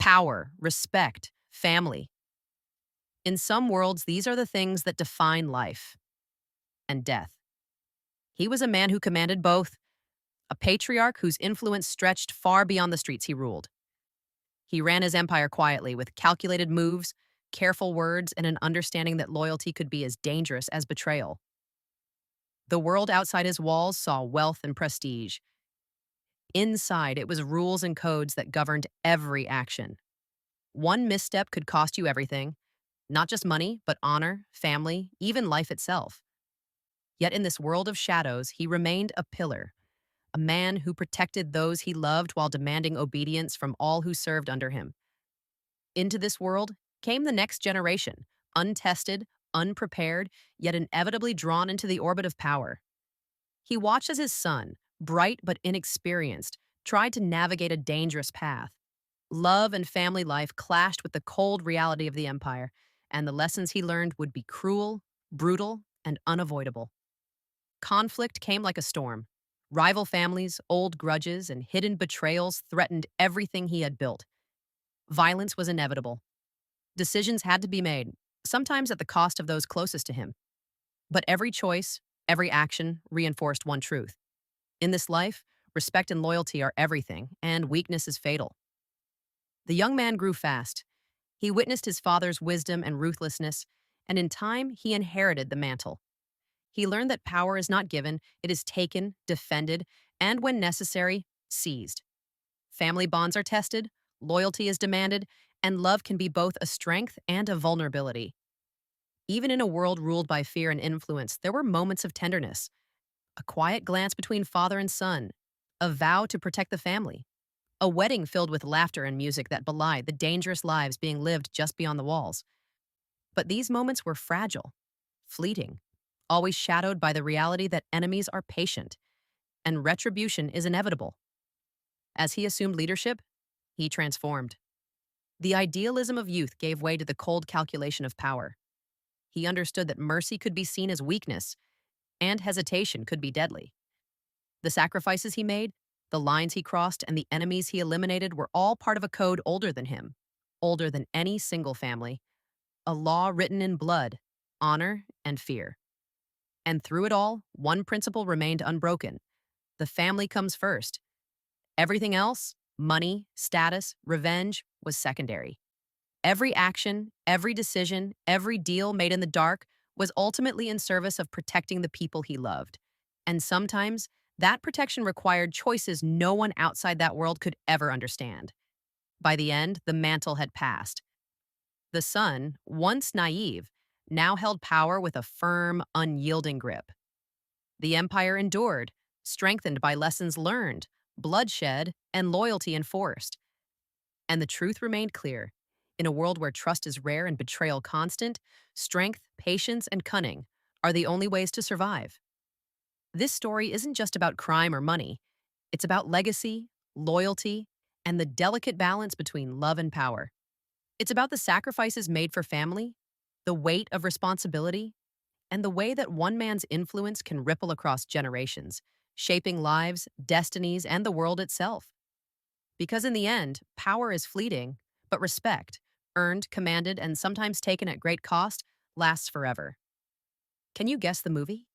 Power, respect, family. In some worlds, these are the things that define life and death. He was a man who commanded both, a patriarch whose influence stretched far beyond the streets he ruled. He ran his empire quietly with calculated moves, careful words, and an understanding that loyalty could be as dangerous as betrayal. The world outside his walls saw wealth and prestige. Inside, it was rules and codes that governed every action. One misstep could cost you everything, not just money, but honor, family, even life itself. Yet in this world of shadows, he remained a pillar, a man who protected those he loved while demanding obedience from all who served under him. Into this world came the next generation, untested, unprepared, yet inevitably drawn into the orbit of power. He watched as his son, bright but inexperienced, tried to navigate a dangerous path. Love and family life clashed with the cold reality of the empire, and the lessons he learned would be cruel, brutal, and unavoidable. Conflict came like a storm. Rival families, old grudges, and hidden betrayals threatened everything he had built. Violence was inevitable. Decisions had to be made, sometimes at the cost of those closest to him. But every choice, every action reinforced one truth. In this life, respect and loyalty are everything, and weakness is fatal. The young man grew fast. He witnessed his father's wisdom and ruthlessness, and in time, he inherited the mantle. He learned that power is not given, it is taken, defended, and when necessary, seized. Family bonds are tested, loyalty is demanded, and love can be both a strength and a vulnerability. Even in a world ruled by fear and influence, there were moments of tenderness. A quiet glance between father and son, a vow to protect the family, a wedding filled with laughter and music that belied the dangerous lives being lived just beyond the walls. But these moments were fragile, fleeting, always shadowed by the reality that enemies are patient and retribution is inevitable. As he assumed leadership, he transformed. The idealism of youth gave way to the cold calculation of power. He understood that mercy could be seen as weakness and hesitation could be deadly. The sacrifices he made, the lines he crossed, and the enemies he eliminated were all part of a code older than him, older than any single family, a law written in blood, honor, and fear. And through it all, one principle remained unbroken. The family comes first. Everything else, money, status, revenge, was secondary. Every action, every decision, every deal made in the dark was ultimately in service of protecting the people he loved. And sometimes, that protection required choices no one outside that world could ever understand. By the end, the mantle had passed. The son, once naive, now held power with a firm, unyielding grip. The empire endured, strengthened by lessons learned, bloodshed, and loyalty enforced. And the truth remained clear. In a world where trust is rare and betrayal constant, strength, patience, and cunning are the only ways to survive. This story isn't just about crime or money. It's about legacy, loyalty, and the delicate balance between love and power. It's about the sacrifices made for family, the weight of responsibility, and the way that one man's influence can ripple across generations, shaping lives, destinies, and the world itself. Because in the end, power is fleeting, but respect, earned, commanded, and sometimes taken at great cost, lasts forever. Can you guess the movie?